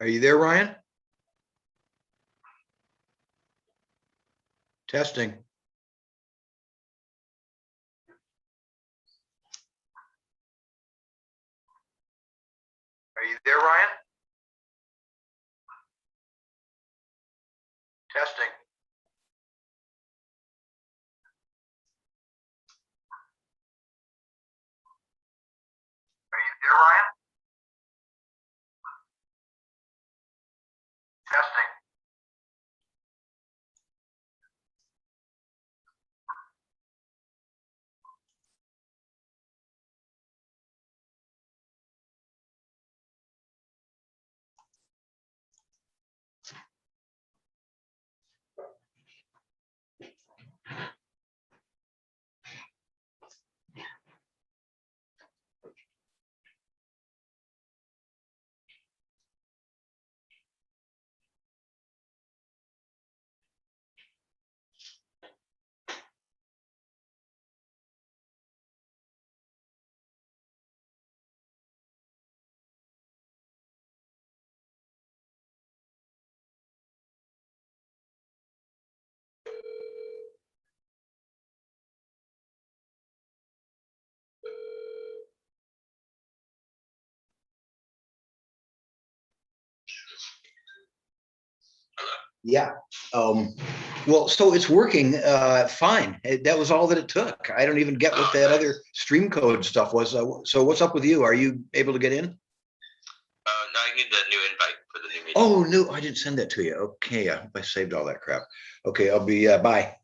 Are you there, Ryan? Testing. Are you there, Ryan? Testing. Are you there, Ryan? Testing. Yeah. Well, so it's working fine. That was all that it took. I don't even get what that other stream code stuff was. So what's up with you? Are you able to get in? No, I need the new invite for the new meeting. Oh, no, I didn't send that to you. Okay, I hope I saved all that crap. Okay, I'll be bye.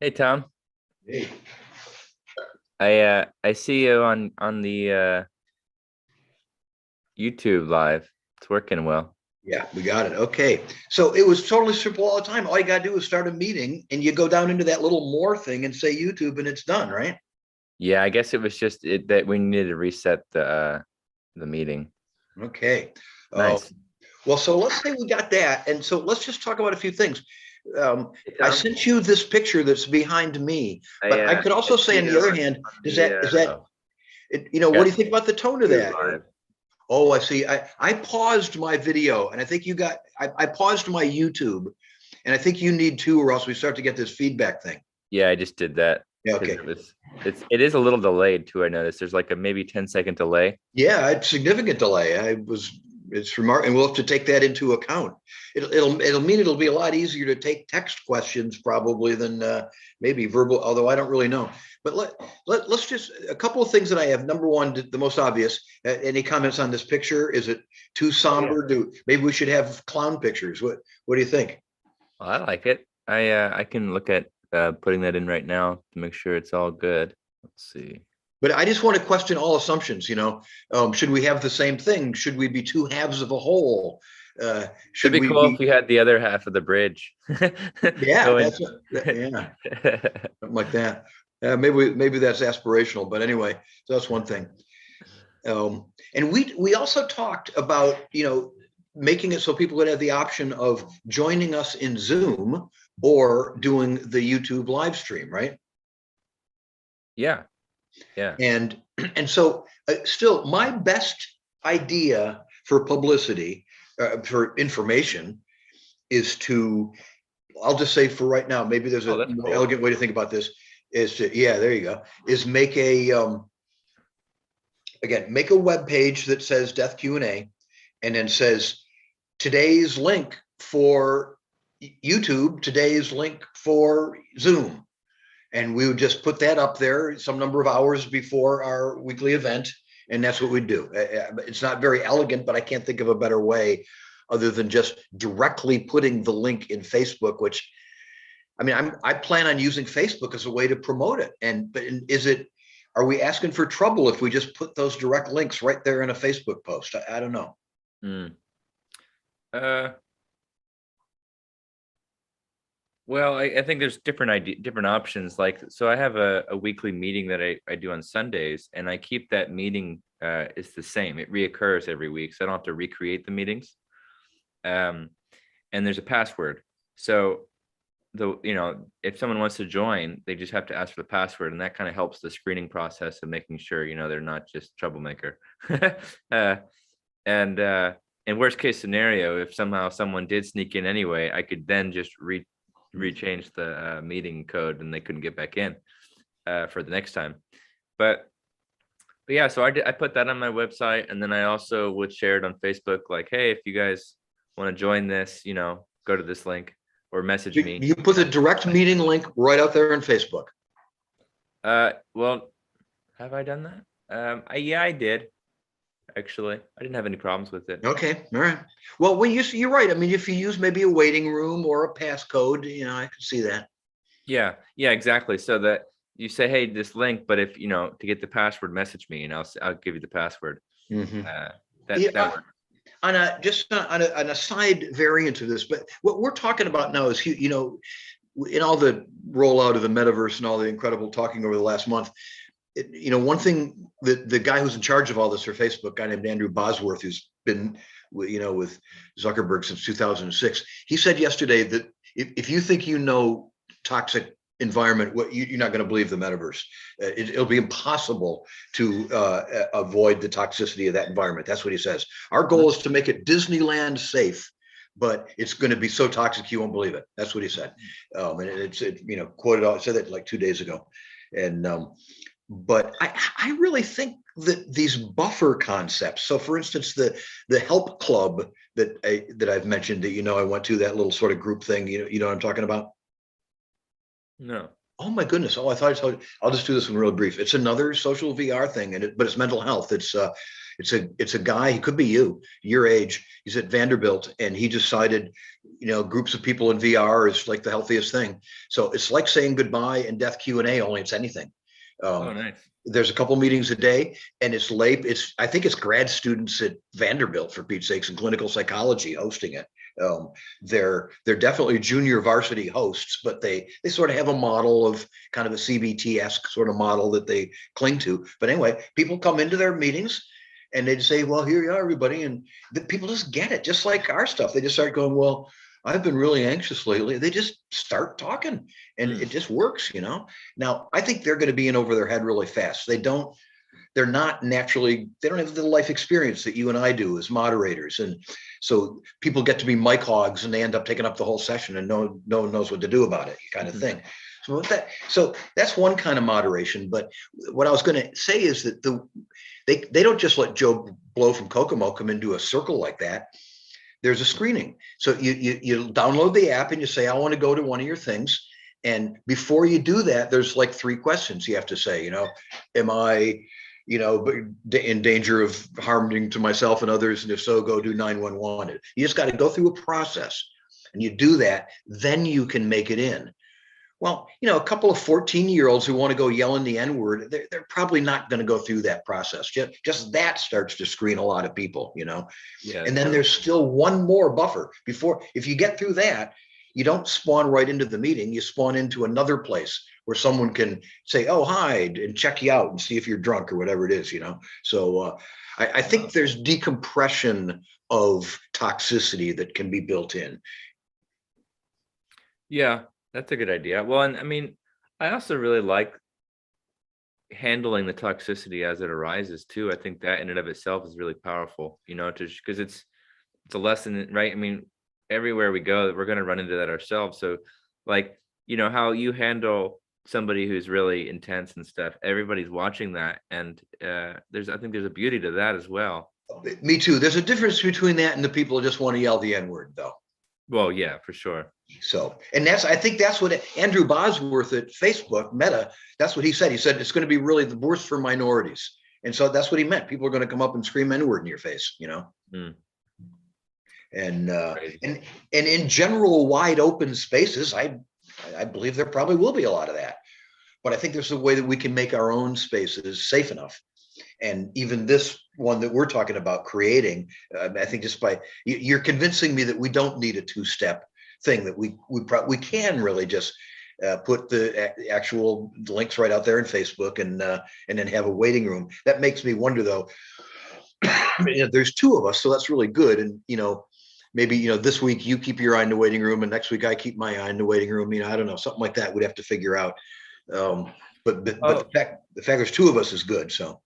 Hey Tom, Hey. I see you on the YouTube live. It's working well. Yeah, we got it. Okay. So it was totally simple all the time. All you got to do is start a meeting and you go down into that little more thing and say YouTube and it's done, right? Yeah, I guess it was just that we needed to reset the meeting. Okay. Nice. Well, so let's say we got that. And so let's just talk about a few things. Hey, I Tom. sent you this picture that's behind me, but I could also say on the other hand, is that, what do you think about the tone of that? Live. Oh, I see. I paused my video and I think I paused my YouTube and I think you need to, or else we start to get this feedback thing. Yeah, I just did that. Yeah, 'cause okay. it is a little delayed too. I noticed there's like a maybe 10-second delay. Yeah, it's significant delay. It's remarkable, and we'll have to take that into account. It'll mean it'll be a lot easier to take text questions probably than maybe verbal, although I don't really know. But let's just, a couple of things that I have. Number one, the most obvious, any comments on this picture? Is it too somber? Maybe we should have clown pictures. What do you think? Well, I like it. I can look at putting that in right now to make sure it's all good. Let's see. But I just want to question all assumptions, should we have the same thing? Should we be two halves of a whole? Should be cool if we had the other half of the bridge. Yeah, going. yeah, something like that. Maybe that's aspirational, but anyway, so that's one thing. And we also talked about, making it so people would have the option of joining us in Zoom or doing the YouTube live stream, right? Yeah. Yeah. And so still my best idea for publicity, for information, is to, I'll just say for right now, maybe there's a more cool. elegant way to think about this, is to, yeah, there you go, is make a, again, make a web page that says Death Q&A and then says today's link for YouTube, today's link for Zoom. And we would just put that up there some number of hours before our weekly event. And that's what we'd do. It's not very elegant, but I can't think of a better way other than just directly putting the link in Facebook, which, I mean, I plan on using Facebook as a way to promote it. But are we asking for trouble if we just put those direct links right there in a Facebook post? I don't know. Well, I think there's different options. Like, so I have a weekly meeting that I do on Sundays, and I keep that meeting, it's the same. It reoccurs every week, so I don't have to recreate the meetings. And there's a password. So if someone wants to join, they just have to ask for the password, and that kind of helps the screening process of making sure, they're not just troublemaker. And in worst case scenario, if somehow someone did sneak in anyway, I could then just rechange the meeting code and they couldn't get back in for the next time. But yeah, so I put that on my website, and then I also would share it on Facebook, like, hey, if you guys want to join this, go to this link or message me. You put the direct meeting link right out there on Facebook. Well, have I done that? Yeah, I did. Actually, I didn't have any problems with it. Okay, all right. Well, you're right. I mean, if you use maybe a waiting room or a passcode, I can see that. Yeah, exactly. So that you say, hey, this link, but if to get the password, message me, and I'll give you the password. Mm-hmm. That works. On a side variant of this, but what we're talking about now is, in all the rollout of the metaverse and all the incredible talking over the last month, one thing that the guy who's in charge of all this for Facebook, a guy named Andrew Bosworth, who's been, with Zuckerberg since 2006, he said yesterday that if you think toxic environment, you're not going to believe the metaverse. It'll be impossible to avoid the toxicity of that environment. That's what he says. Our goal is to make it Disneyland safe, but it's going to be so toxic you won't believe it. That's what he said. And it's quoted out. I said that like 2 days ago, and but I really think that these buffer concepts. So, for instance, the help club that I've mentioned, that I went to, that little sort of group thing. You know what I'm talking about? No. Oh my goodness! Oh, I thought I told you. I'll just do this one real brief. It's another social VR thing, but it's mental health. It's a guy. He could be your age. He's at Vanderbilt, and he decided, groups of people in VR is like the healthiest thing. So it's like saying goodbye and Death Q&A, only it's anything. Oh, nice. There's a couple meetings a day, and it's I think it's grad students at Vanderbilt, for Pete's sakes, in clinical psychology hosting it. They're definitely junior varsity hosts, but they sort of have a model of kind of a CBT-esque sort of model that they cling to. But anyway, people come into their meetings and they'd say, well, here you are, everybody. And the people just get it, just like our stuff. They just start going, well, I've been really anxious lately. They just start talking, and it just works, Now, I think they're going to be in over their head really fast. They don't have the life experience that you and I do as moderators. And so people get to be mic hogs, and they end up taking up the whole session, and no one knows what to do about it, kind of thing. So that's one kind of moderation. But what I was going to say is that they don't just let Joe Blow from Kokomo come into a circle like that. There's a screening. So you download the app and you say, I want to go to one of your things. And before you do that, there's like 3 questions you have to say, am I, in danger of harming to myself and others? And if so, go do 911. You just got to go through a process, and you do that, then you can make it in. Well, a couple of 14-year-olds who want to go yelling the N-word, they're probably not going to go through that process. Just that starts to screen a lot of people, Yeah. And then there's still one more buffer before. If you get through that, you don't spawn right into the meeting. You spawn into another place where someone can say, oh, hi, and check you out and see if you're drunk or whatever it is, So I think there's decompression of toxicity that can be built in. Yeah, that's a good idea. Well, and I mean, I also really like handling the toxicity as it arises too. I think that in and of itself is really powerful, because it's a lesson, right? I mean, everywhere we go, we're going to run into that ourselves. So like, how you handle somebody who's really intense and stuff, everybody's watching that. And I think there's a beauty to that as well. Me too. There's a difference between that and the people who just want to yell the N-word, though. Well, yeah, for sure. So, and I think that's what Andrew Bosworth at Facebook, Meta, that's what he said. He said, it's going to be really the worst for minorities. And so that's what he meant. People are going to come up and scream N-word in your face, Mm. And in general, wide open spaces, I believe there probably will be a lot of that. But I think there's a way that we can make our own spaces safe enough. And even this one that we're talking about creating, I think just by you're convincing me that we don't need a 2-step thing, that we can really just put the actual links right out there in Facebook and then have a waiting room. That makes me wonder, though. There's 2 of us, so that's really good. And maybe this week you keep your eye in the waiting room, and next week I keep my eye in the waiting room. I don't know, something like that. We'd have to figure out. But the fact there's 2 of us is good. So.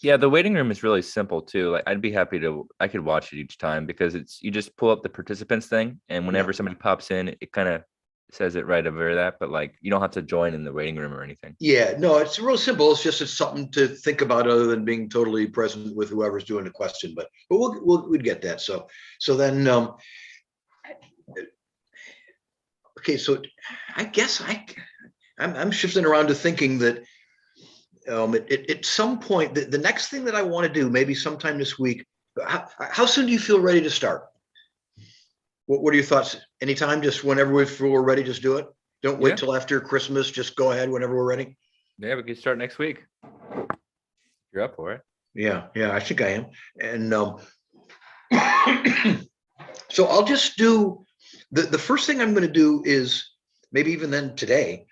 Yeah, the waiting room is really simple too. Like I'd be happy I could watch it each time, because you just pull up the participants thing, and whenever somebody pops in, it kind of says it right over that, but like you don't have to join in the waiting room or anything. Yeah, no, it's real simple. It's something to think about other than being totally present with whoever's doing the question. But we'd get that. So then, okay. So I guess I'm shifting around to thinking that at some point, the next thing that I want to do, maybe sometime this week. How soon do you feel ready to start? What are your thoughts? Anytime, just whenever we feel we're ready, just do it. Don't wait till after Christmas. Just go ahead whenever we're ready. Yeah, we can start next week. You're up for it. Yeah, I think I am. And so I'll just do the first thing I'm going to do is maybe even then today,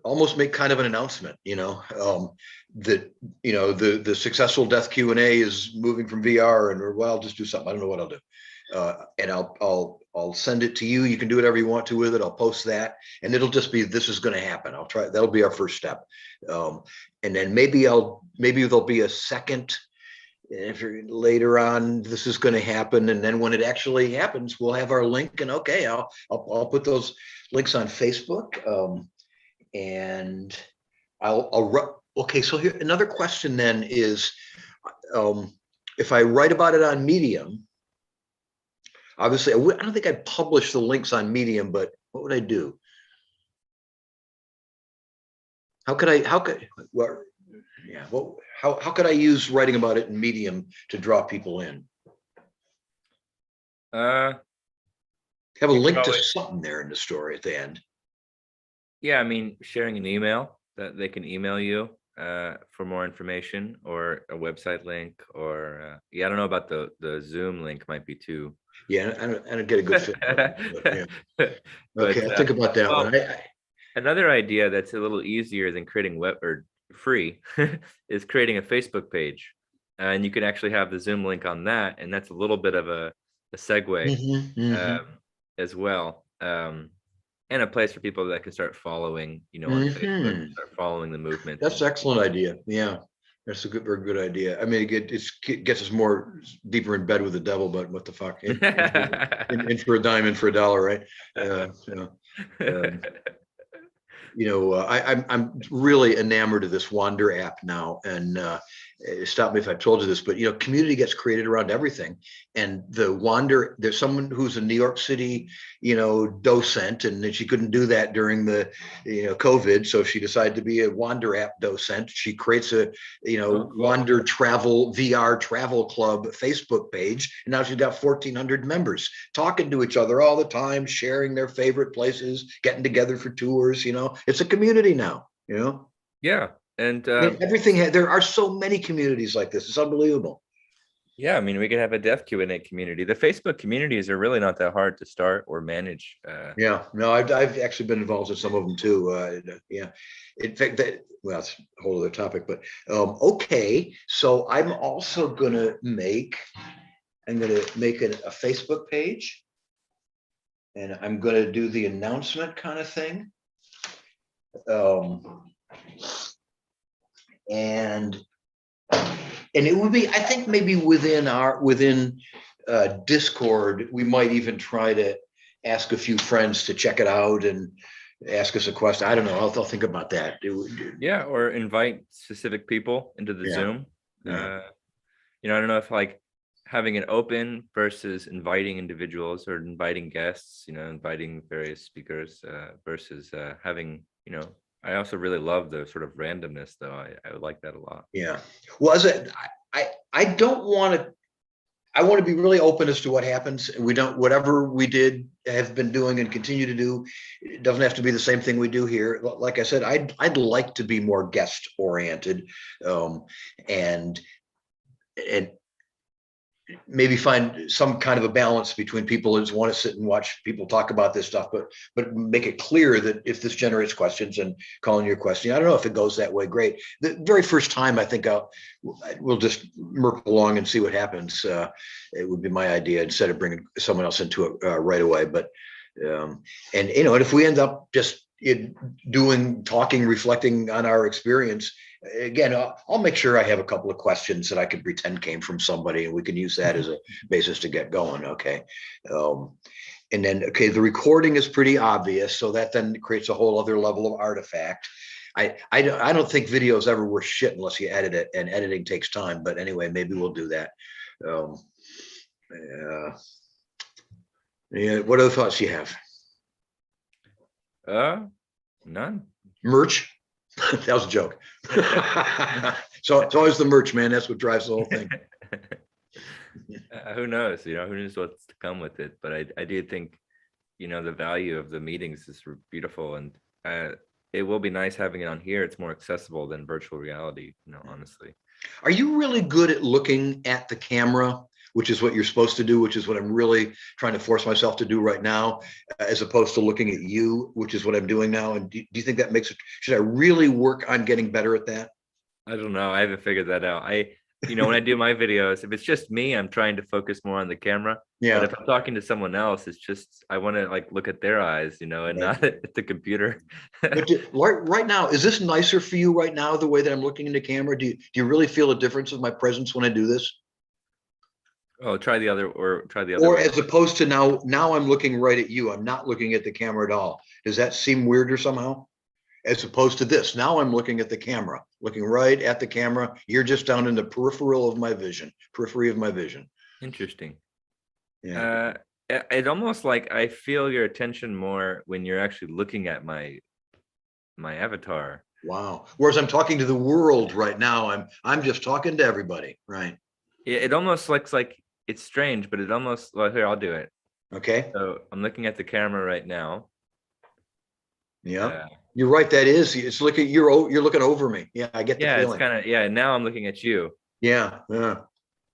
almost make kind of an announcement, that the successful death Q&A is moving from VR, and I'll just do something. I don't know what I'll do. And I'll send it to you. You can do whatever you want to with it. I'll post that, and it'll just be, this is going to happen. I'll try. That'll be our first step. And then maybe there'll be a second. If later on this is going to happen, and then when it actually happens, we'll have our link. And okay, I'll put those links on Facebook. And okay. So here another question then is, if I write about it on Medium. Obviously, I don't think I'd publish the links on Medium, but what would I do? How could I use writing about it in Medium to draw people in? Have a link to something there in the story at the end. Yeah, I mean, sharing an email that they can email you for more information, or a website link, or I don't know about the Zoom link, might be too. Yeah, I don't get a good fit. Okay, I'll think about that one. Another idea that's a little easier than creating web or free is creating a Facebook page, and you can actually have the Zoom link on that, and that's a little bit of a segue as well, and a place for people that can start following, on Facebook, start following the movement. That's an excellent idea. Yeah. That's a very good idea. I mean, it gets us more deeper in bed with the devil, but what the fuck? In for a dime, in for a dollar, right? I'm really enamored of this Wander app now, and stop me if I've told you this, but community gets created around everything. And the Wander, there's someone who's a New York City, docent, and then she couldn't do that during the, COVID, so she decided to be a Wander app docent. She creates a, Oh, cool. Wander Travel VR Travel Club Facebook page, and now she's got 1,400 members talking to each other all the time, sharing their favorite places, getting together for tours. It's a community now. Yeah. And I mean, there are so many communities like this. It's unbelievable. yeah, I mean, we could have a deaf Q&A community. The Facebook communities are really not that hard to start or manage. Yeah, no, I've actually been involved in some of them too. Yeah, in fact, well, it's a whole other topic, but okay. So I'm also gonna make a Facebook page, and I'm gonna do the announcement kind of thing. And it would be, I think, maybe within Discord, we might even try to ask a few friends to check it out and ask us a question. I don't know. I'll think about that. Yeah, or invite specific people into the Yeah. Zoom. Yeah. I don't know if like having it open versus inviting individuals or inviting guests, inviting various speakers versus having, I also really love the sort of randomness though. I would like that a lot. Yeah. Well, I don't want to. I want to be really open as to what happens. Whatever we have been doing and continue to do, it doesn't have to be the same thing we do here. Like I said, I'd like to be more guest oriented, and maybe find some kind of a balance between people who just want to sit and watch people talk about this stuff, but make it clear that if this generates questions and calling your question, I don't know if it goes that way. Great. The very first time, I think we'll just murk along and see what happens. It would be my idea instead of bringing someone else into it right away. But and if we end up just talking, reflecting on our experience. Again, I'll make sure I have a couple of questions that I can pretend came from somebody, and we can use that as a basis to get going. Okay. And then, the recording is pretty obvious. So that then creates a whole other level of artifact. I don't think video is ever worth shit unless you edit it, and editing takes time. But anyway, maybe we'll do that. Yeah. What other thoughts do you have? None. Merch. That was a joke. So it's always the merch, man. That's what drives the whole thing. Who knows? Who knows what's to come with it? But I do think, the value of the meetings is beautiful, and it will be nice having it on here. It's more accessible than virtual reality, honestly. Are you really good at looking at the camera, which is what you're supposed to do, which is what I'm really trying to force myself to do right now, as opposed to looking at you, which is what I'm doing now? And do you think that makes it, should I really work on getting better at that? I don't know. I haven't figured that out. When I do my videos, if it's just me, I'm trying to focus more on the camera. Yeah. But if I'm talking to someone else, it's just, I want to look at their eyes, and not at the computer. But right now, is this nicer for you right now, the way that I'm looking in the camera? Do you really feel a difference of my presence when I do this? Oh, try the other Or way. as opposed to now I'm looking right at you. I'm not looking at the camera at all. Does that seem weirder somehow? As opposed to this, now I'm looking at the camera, looking right at the camera. You're just down in the periphery of my vision. Interesting. Yeah. It almost like I feel your attention more when you're actually looking at my avatar. Wow. Whereas I'm talking to the world right now, I'm just talking to everybody, right? It almost looks like, it's strange, but it almost, well, here, I'll do it. Okay. So I'm looking at the camera right now. Yeah. You're right. It's looking, you're looking over me. Yeah, I get the feeling. It's kind of, now I'm looking at you. Yeah. That's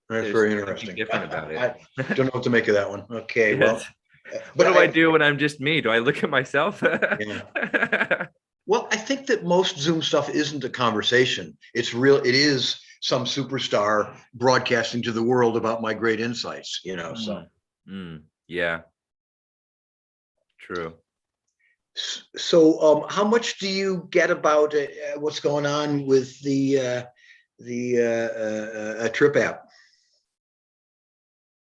very interesting. Different about it. I don't know what to make of that one. Okay. Yes. Well, what do I do when I'm just me? Do I look at myself? Yeah. Well, I think that most Zoom stuff isn't a conversation. It is some superstar broadcasting to the world about my great insights, so. Yeah. True. So how much do you get about what's going on with the trip app?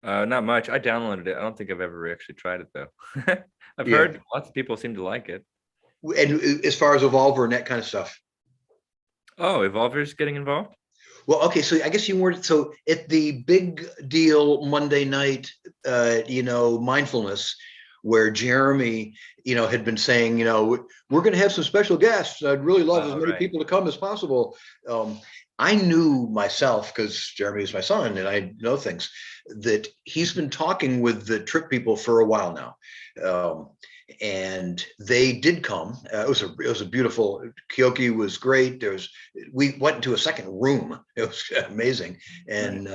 Not much. I downloaded it. I don't think I've ever actually tried it though. I've heard lots of people seem to like it. And as far as Evolver and that kind of stuff. Oh, Evolver's getting involved? Well, okay, so I guess you weren't, so at the big deal Monday night, mindfulness, where Jeremy, had been saying, we're going to have some special guests. I'd really love as many Right. people to come as possible. I knew myself, because Jeremy is my son and I know things, that he's been talking with the Trip people for a while now. And they did come. It was a beautiful. Kyoki was great. We went into a second room. It was amazing, and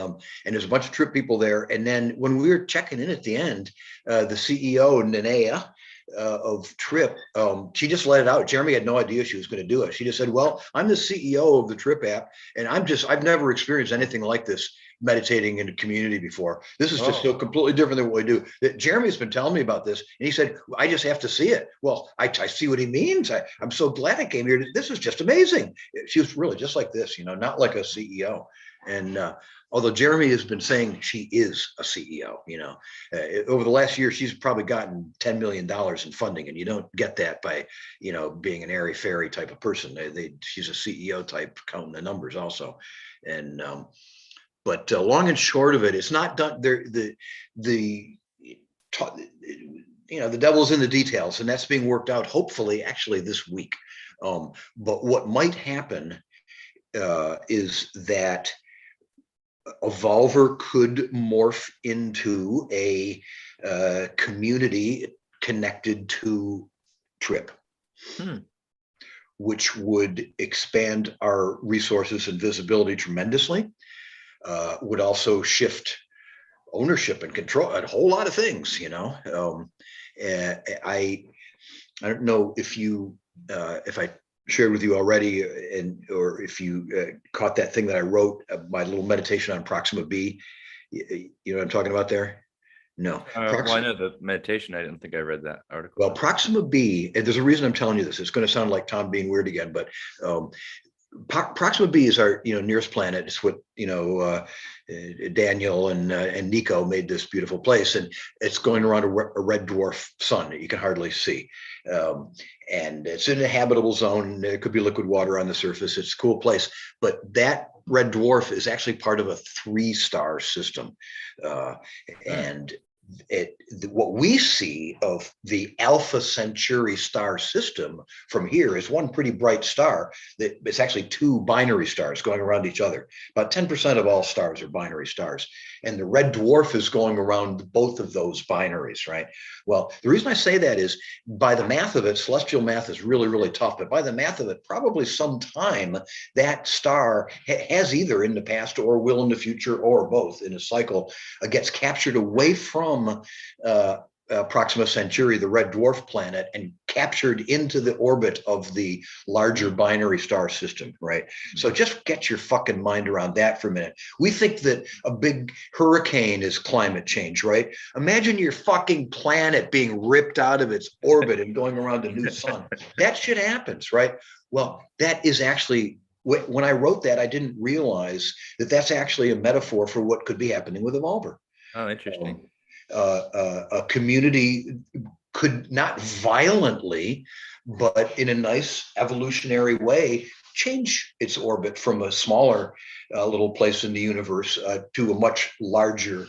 there's a bunch of Trip people there. And then when we were checking in at the end, the CEO Nanea of Trip, she just let it out. Jeremy had no idea she was going to do it. She just said, "Well, I'm the CEO of the Trip app, and I've never experienced anything like this." Meditating in a community before. This is just so completely different than what we do. That Jeremy's been telling me about this, and he said, "I just have to see it." Well, I see what he means. I'm so glad I came here. This is just amazing. She was really just like this, not like a CEO. And although Jeremy has been saying she is a CEO, over the last year, she's probably gotten $10 million in funding, and you don't get that by, being an airy fairy type of person. She's a CEO type, counting the numbers also, and. But long and short of it, it's not done. The devil's in the details, and that's being worked out. Hopefully, actually this week. But what might happen is that Evolver could morph into a community connected to Trip. Which would expand our resources and visibility tremendously. Would also shift ownership and control a whole lot of things, I don't know if I shared with you already, or if you caught that thing that I wrote, my little meditation on Proxima B. You know what I'm talking about there? No. Well, I know the meditation. I didn't think I read that article. Well, Proxima B, and there's a reason I'm telling you this. It's going to sound like Tom being weird again, but Proxima B is our nearest planet. It's what Daniel and Nico made this beautiful place, and it's going around a red dwarf sun that you can hardly see, and it's in a habitable zone. There could be liquid water on the surface. It's a cool place, but that red dwarf is actually part of a 3-star system, and what we see of the Alpha Centauri star system from here is one pretty bright star that it's actually 2 binary stars going around each other. About 10% of all stars are binary stars. And the red dwarf is going around both of those binaries, right? Well, the reason I say that is by the math of it, celestial math is really, really tough, but by the math of it, probably sometime that star has either in the past or will in the future or both in a cycle gets captured away from Proxima Centauri, the red dwarf planet, and captured into the orbit of the larger binary star system, right? So just get your fucking mind around that for a minute. We think that a big hurricane is climate change, right? Imagine your fucking planet being ripped out of its orbit and going around a new sun. That shit happens, right? Well, that is actually, when I wrote that, I didn't realize that that's actually a metaphor for what could be happening with Evolver. Oh, interesting. A community could not violently, but in a nice evolutionary way, change its orbit from a smaller little place in the universe to a much larger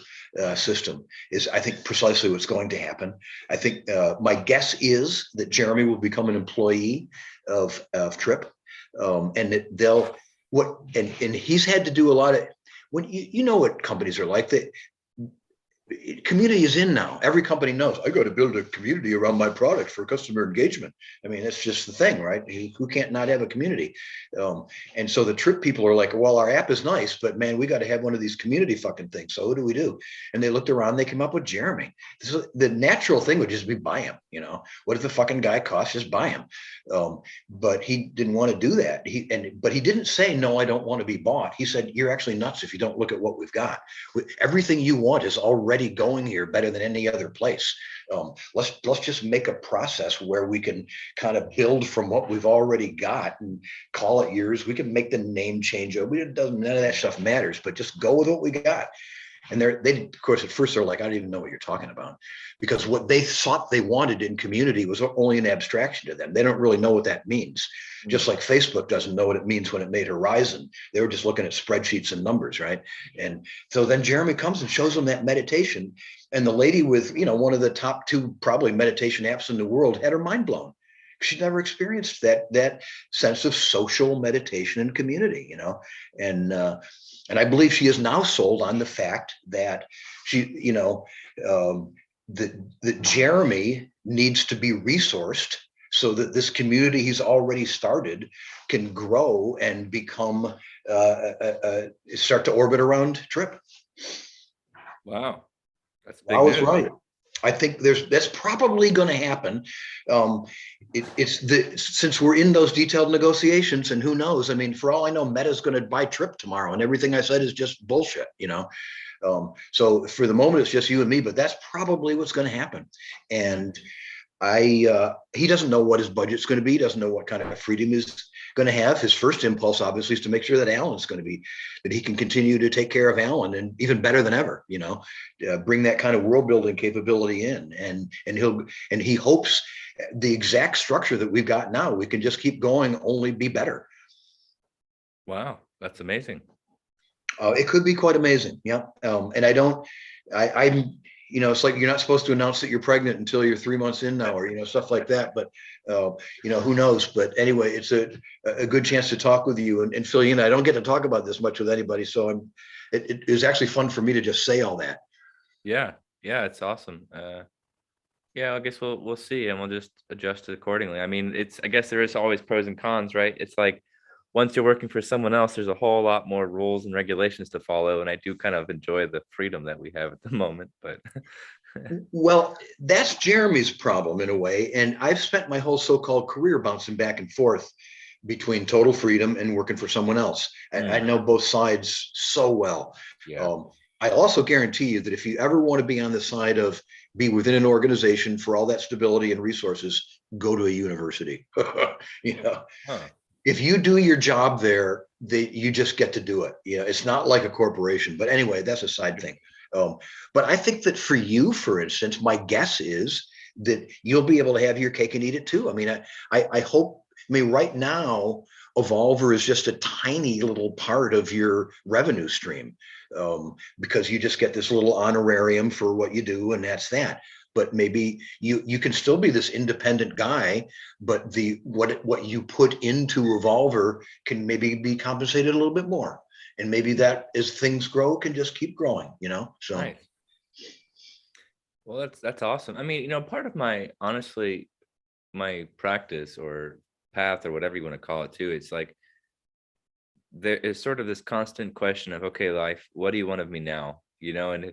system is, I think, precisely what's going to happen. I think my guess is that Jeremy will become an employee of Trip, and that and he's had to do a lot of, when you know what companies are like, that community is in now. Every company knows I got to build a community around my product for customer engagement. I mean, that's just the thing, right? Who can't not have a community? And so the Trip people are like, well, our app is nice, but man, we got to have one of these community fucking things. So what do we do? And they looked around, they came up with Jeremy. So the natural thing would just be buy him. What if the fucking guy costs? Just buy him. But he didn't want to do that. But he didn't say, no, I don't want to be bought. He said, you're actually nuts if you don't look at what we've got. Everything you want is already going here better than any other place. Let's just make a process where we can kind of build from what we've already got and call it yours. We can make the name change. None of that stuff matters, but just go with what we got. And they, of course, at first they're like, I don't even know what you're talking about, because what they thought they wanted in community was only an abstraction to them. They don't really know what that means. Just like Facebook doesn't know what it means when it made Horizon. They were just looking at spreadsheets and numbers, right? And so then Jeremy comes and shows them that meditation. And the lady with, one of the top 2 probably meditation apps in the world had her mind blown. She'd never experienced that sense of social meditation and community, and I believe she is now sold on the fact that that Jeremy needs to be resourced so that this community he's already started can grow and become start to orbit around Trip. Wow, that's big I was news. right. I think that's probably going to happen. Since we're in those detailed negotiations, and who knows? I mean, for all I know, Meta's going to buy Trip tomorrow, and everything I said is just bullshit. So for the moment, it's just you and me, but that's probably what's going to happen. And he doesn't know what his budget's going to be, doesn't know what kind of freedom he's going to have. His first impulse, obviously, is to make sure that Alan's going to be, that he can continue to take care of Alan, and even better than ever, bring that kind of world building capability in. And he hopes the exact structure that we've got now, we can just keep going, only be better. Wow, that's amazing. It could be quite amazing. Yeah. And I'm, it's like you're not supposed to announce that you're pregnant until you're 3 months in now, or, stuff like that. But, who knows? But anyway, it's a good chance to talk with you. And Phil, I don't get to talk about this much with anybody. So it was actually fun for me to just say all that. Yeah. It's awesome. I guess we'll see, and we'll just adjust it accordingly. I mean, I guess there is always pros and cons, right? It's like, once you're working for someone else, there's a whole lot more rules and regulations to follow. And I do kind of enjoy the freedom that we have at the moment, but. Well, that's Jeremy's problem in a way. And I've spent my whole so-called career bouncing back and forth between total freedom and working for someone else. I know both sides so well. Yeah. I also guarantee you that if you ever want to be on the side of be within an organization for all that stability and resources, go to a university. If you do your job there, you just get to do it. It's not like a corporation. But anyway, that's a side thing. But I think that for you, for instance, my guess is that you'll be able to have your cake and eat it too. I mean, I hope. I mean, right now, Evolver is just a tiny little part of your revenue stream, because you just get this little honorarium for what you do, and that's that. But maybe you can still be this independent guy, but what you put into Evolver can maybe be compensated a little bit more. And maybe that, as things grow, can just keep growing, so. Nice. Well, that's awesome. I mean, part of honestly, my practice or path or whatever you want to call it too, it's like, there is sort of this constant question of, okay, life, what do you want of me now? And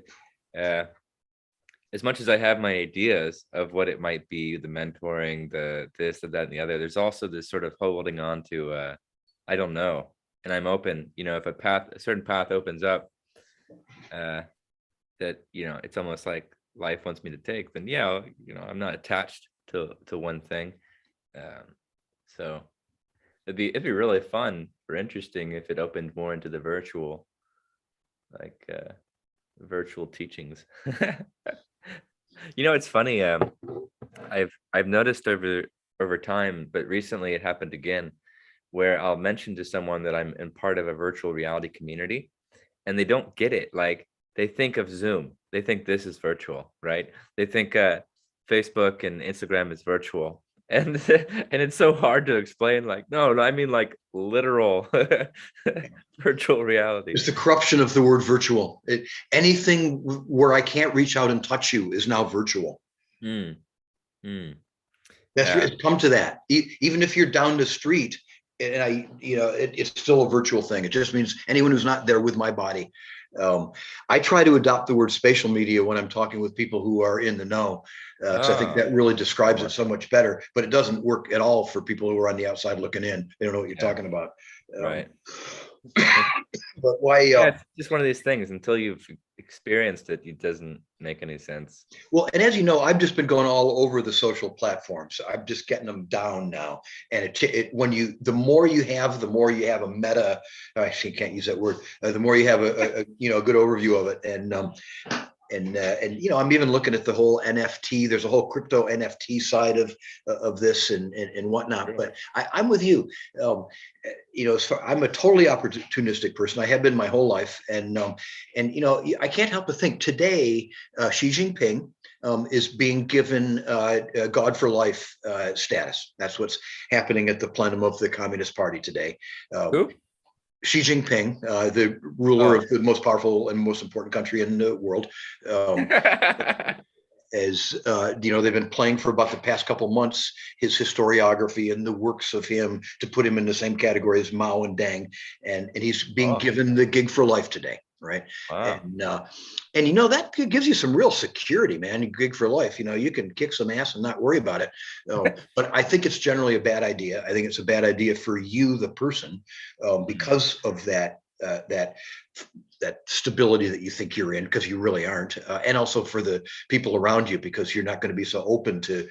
as much as I have my ideas of what it might be, the mentoring, the this, the that, and the other, there's also this sort of holding on to, I don't know. And I'm open, if a certain path opens up, that, it's almost like life wants me to take, then I'm not attached to one thing. So it'd be really fun or interesting if it opened more into the virtual, like virtual teachings. It's funny. I've noticed over time, but recently it happened again, where I'll mention to someone that I'm in part of a virtual reality community, and they don't get it. Like, they think of Zoom, they think this is virtual, right? They think Facebook and Instagram is virtual, and it's so hard to explain. Like, no, I mean like literal virtual reality. It's the corruption of the word virtual. Anything where I can't reach out and touch you is now virtual. It's come to that. Even if you're down the street, and it's still a virtual thing. It just means anyone who's not there with my body. I try to adopt the word spatial media when I'm talking with people who are in the know, because I think that really describes it so much better. But it doesn't work at all for people who are on the outside looking in. They don't know what you're talking about. Right. But why? Yeah, it's just one of these things. Until you've experienced it, it doesn't make any sense. Well, and as you know, I've just been going all over the social platforms. I'm just getting them down now. And when the more you have, the more you have a meta. I actually can't use that word. The more you have a good overview of it. And I'm even looking at the whole NFT. There's a whole crypto NFT side of this and whatnot. Sure. But I'm with you. I'm a totally opportunistic person. I have been my whole life, and I can't help but think today Xi Jinping is being given God for life status. That's what's happening at the plenum of the Communist Party today. Who? Xi Jinping, the ruler of the most powerful and most important country in the world, as they've been playing for about the past couple months his historiography and the works of him to put him in the same category as Mao and Deng, and he's being given the gig for life today, right? Wow. And that gives you some real security, man. Gig for life, you can kick some ass and not worry about it. But I think it's generally a bad idea. I think it's a bad idea for you, the person, because of that stability that you think you're in, because you really aren't, and also for the people around you, because you're not going to be so open to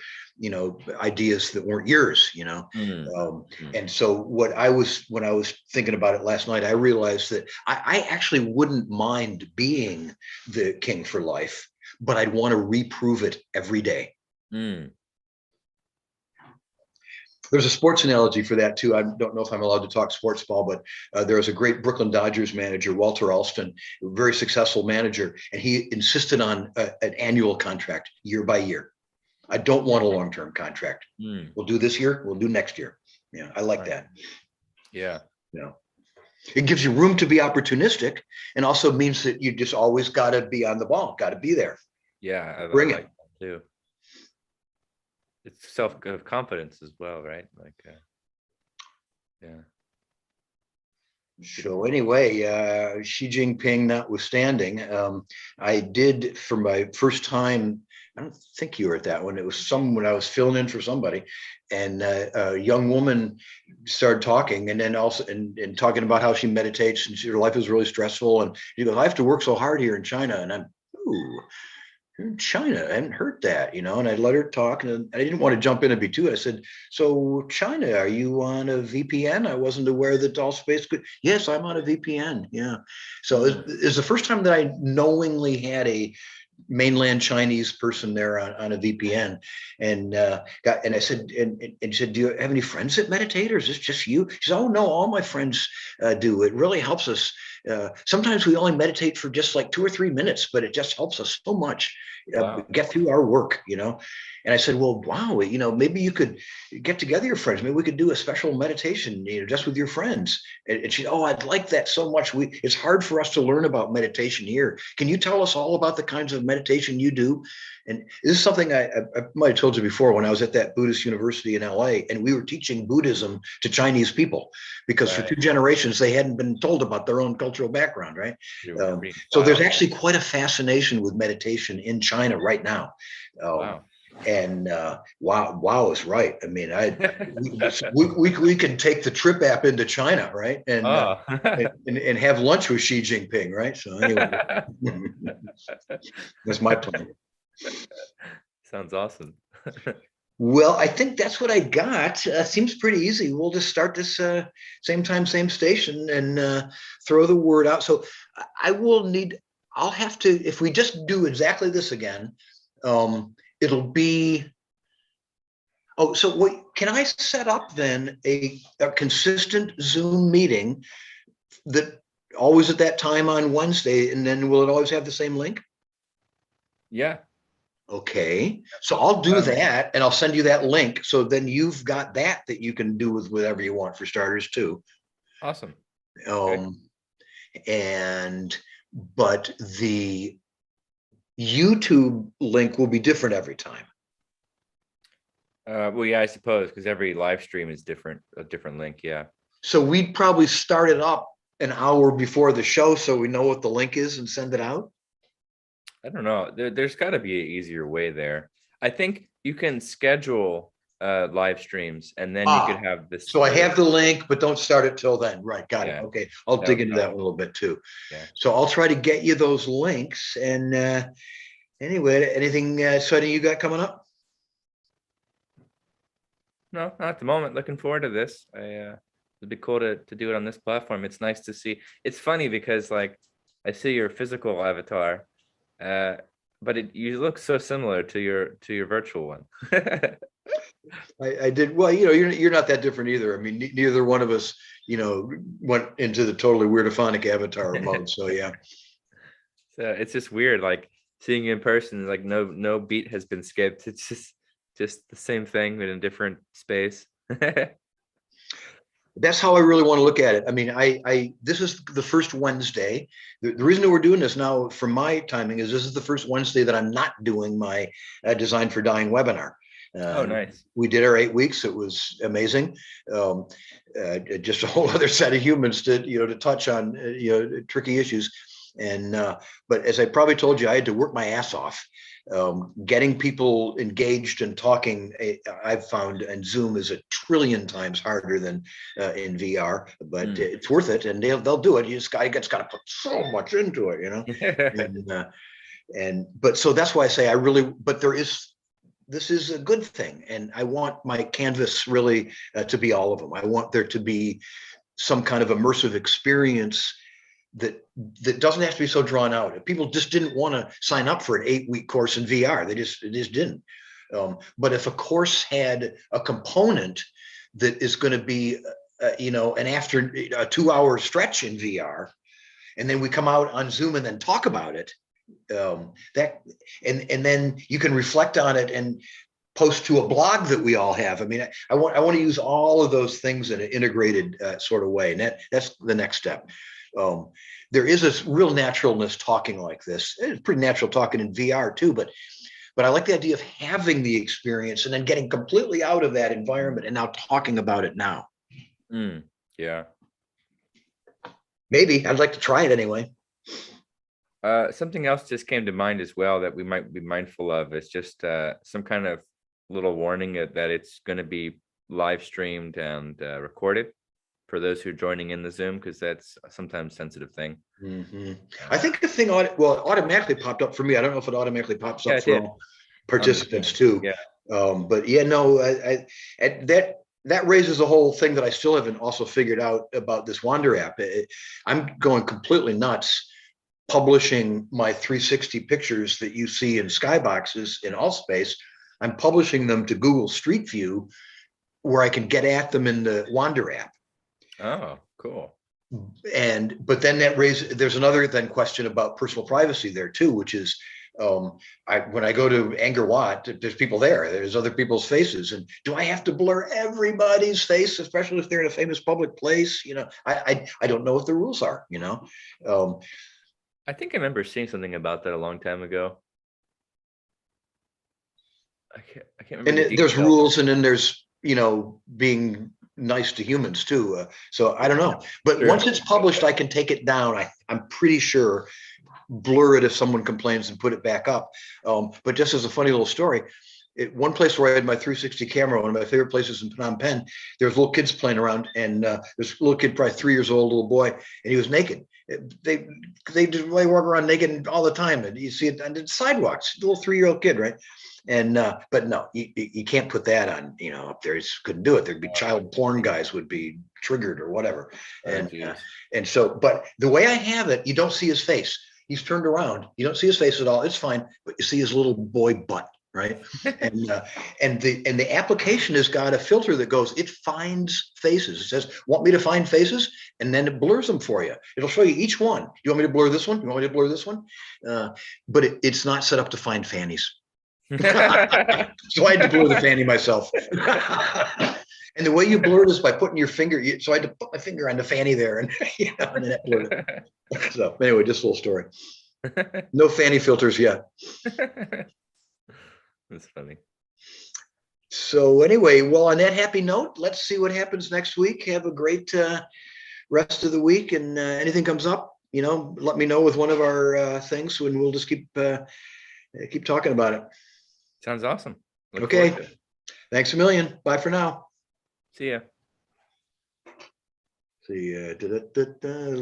ideas that weren't yours. And so when I was thinking about it last night, I realized that I actually wouldn't mind being the king for life, but I'd want to reprove it every day. There's a sports analogy for that too. I don't know if I'm allowed to talk sports ball, but there was a great Brooklyn Dodgers manager, Walter Alston, a very successful manager, and he insisted on an annual contract year by year. I don't want a long-term contract. We'll do this year, we'll do next year. Yeah, I like that. Yeah. It gives you room to be opportunistic, and also means that you just always got to be on the ball, got to be there. Yeah, Bring it too. It's self-confidence as well, right? Yeah. So anyway, Xi Jinping notwithstanding, I did for my first time. I don't think you were at that one. It was when I was filling in for somebody, and a young woman started talking, and then also and talking about how she meditates and her life is really stressful. And she goes, "I have to work so hard here in China," and I'm, ooh. In China, I hadn't heard that, and I let her talk, and I didn't want to jump in and be too. I said, "So China, are you on a VPN? I wasn't aware that all space could." Yes, I'm on a VPN. Yeah. So it's the first time that I knowingly had a mainland Chinese person there on a VPN, and I said, and she said, "Do you have any friends that meditate, or is this just you?" She said, "Oh no, all my friends do. It really helps us. Sometimes we only meditate for just like 2 or 3 minutes, but it just helps us so much get through our work, And I said, "Well, wow, maybe you could get together your friends. Maybe we could do a special meditation, just with your friends." And she, "Oh, I'd like that so much. It's hard for us to learn about meditation here. Can you tell us all about the kinds of meditation you do?" And this is something I might have told you before when I was at that Buddhist university in LA, and we were teaching Buddhism to Chinese people, because for 2 generations they hadn't been told about their own cultural background, right? So there's actually quite a fascination with meditation in China right now. Wow. And wow is right. I mean, we can take the Trip app into China, right? And and have lunch with Xi Jinping, right? So anyway, that's my plan. Sounds awesome. Well, I think that's what I got. Seems pretty easy. We'll just start this same time, same station, and throw the word out. So I'll have to, if we just do exactly this again, it'll be, so can I set up then a consistent Zoom meeting that always at that time on Wednesday, and then will it always have the same link? Yeah. Okay, so I'll do that, and I'll send you that link. So then you've got that you can do with whatever you want for starters too. Awesome. But the YouTube link will be different every time. Well, yeah, I suppose, because every live stream is different, a different link. Yeah. So we'd probably start it up an hour before the show, so we know what the link is and send it out. I don't know. There's got to be an easier way there. I think you can schedule live streams, and then you could Ah, have this. so I have the link, but don't start it till then. Right. Got it. Yeah, Okay. I'll that dig would into that help. a little bit too. Yeah. So I'll try to get you those links. And anyway, anything exciting you got coming up? No, not at the moment. Looking forward to this. It'd be cool to do it on this platform. It's nice to see. It's funny because like I see your physical avatar, but you look so similar to your virtual one. I did well. You're not that different either. I mean, neither one of us, went into the totally weirdophonic avatar mode. So yeah. So it's just weird, like seeing you in person. Like no beat has been skipped. It's just the same thing but in a different space. That's how I really want to look at it. I mean, this is the first Wednesday. The reason that we're doing this now, from my timing, is this is the first Wednesday that I'm not doing my Design for Dying webinar. Oh, nice. We did our 8 weeks. It was amazing. Just a whole other set of humans to touch on tricky issues. And but as I probably told you, I had to work my ass off. Getting people engaged and talking, I've found, and Zoom is 1,000,000,000 times harder than in VR, but it's worth it, and they'll do it. You just got to put so much into it, but so that's why I say but this is a good thing, and I want my canvas really to be all of them. I want there to be some kind of immersive experience that doesn't have to be so drawn out. People just didn't want to sign up for an 8-week course in VR. They just didn't. But if a course had a component that is going to be, an after a 2-hour stretch in VR, and then we come out on Zoom and then talk about it, and then you can reflect on it and post to a blog that we all have. I mean, I want to use all of those things in an integrated sort of way, and that's the next step. There is a real naturalness talking like this. It's pretty natural talking in VR too, but I like the idea of having the experience and then getting completely out of that environment and now talking about it now. Yeah. Maybe I'd like to try it anyway. Something else just came to mind as well that we might be mindful of is just some kind of little warning that it's going to be live streamed and recorded for those who are joining in the Zoom, because that's a sometimes sensitive thing. Mm-hmm. I think the thing automatically popped up for me. I don't know if it automatically pops up for all participants too. Yeah. But yeah, no, that raises a whole thing that I still haven't also figured out about this Wander app. I'm going completely nuts publishing my 360 pictures that you see in skyboxes in Allspace. I'm publishing them to Google Street View, where I can get at them in the Wander app. Oh, cool. But then there's another question about personal privacy there too, which is when I go to Angkor Wat, there's people there's other people's faces, and do I have to blur everybody's face, especially if they're in a famous public place? I don't know what the rules are. I think I remember seeing something about that a long time ago. I can't remember. And there's rules, and then there's being nice to humans too. So I don't know, but once it's published, I can take it down. I'm pretty sure, blur it if someone complains and put it back up. But just as a funny little story, one place where I had my 360 camera, one of my favorite places in Phnom Penh, there's little kids playing around, and this little kid, probably 3 years old, little boy, and he was naked. They walk around naked all the time, and you see it on the sidewalks. Little 3-year-old kid, right? And but no, you can't put that on up there. You couldn't do it. There'd be child porn guys would be triggered or whatever. And so, but the way I have it, you don't see his face. He's turned around. You don't see his face at all. It's fine, but you see his little boy butt, right? and the application has got a filter that goes, it finds faces. It says, want me to find faces? And then it blurs them for you. It'll show you each one. You want me to blur this one? You want me to blur this one? But it's not set up to find fannies. So I had to blur the fanny myself. And the way you blur it is by putting your finger. So I had to put my finger on the fanny there, and and then that blurred it. So anyway, just a little story. No fanny filters yet. That's funny. So anyway, well, on that happy note, let's see what happens next week. Have a great rest of the week, and anything comes up, let me know with one of our things, and we'll just keep talking about it. Sounds awesome. Okay. Thanks a million. Bye for now. See ya. See ya. Da-da-da-da.